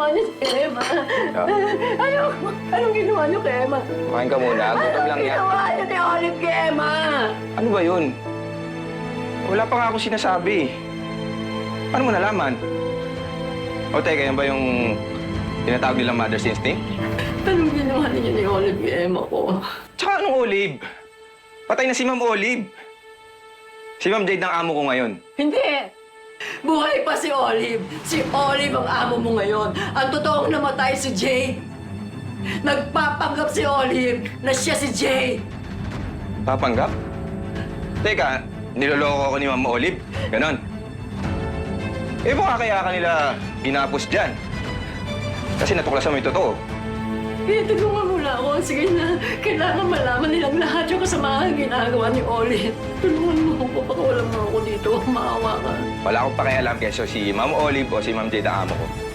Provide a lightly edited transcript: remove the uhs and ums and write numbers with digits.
ginawa niyo si Emma? Ayoko. Anong ginawa niyo kay Emma? Kumain ka muna. Gutom lang Anong yan. ginawa niyo ni Olive kay Emma? Ano ba yun? Wala pa nga ako sinasabi. Paano mo nalaman? O teka, yan ba yung tinatawag nilang mother's instinct? Anong ginawa niyo ni Olive kay Emma ko? Tsaka anong Olive? Patay na si Ma'am Olive. Si Ma'am Jade ang amo ko ngayon. Hindi! Buhay pa si Olive. Si Olive ang amo mo ngayon. Ang totoong namatay si Jade. Nagpapanggap si Olive na siya si Jade. Papanggap? Teka, niloloko ako ni Ma'am Olive? Ganon. Eh, baka kaya kanila ginapos dyan. Kasi natuklasan mo yung totoo. Kaya tulungan mo na ako. Sige na. Kailangan malaman nilang lahat yung kasamahan ginagawa ni Olive. Tulungan mo ako. Papakawalan mo ako dito. Maawa ka. Wala akong pakialam keso si Ma'am Olive o si Ma'am Jade ang amo ko.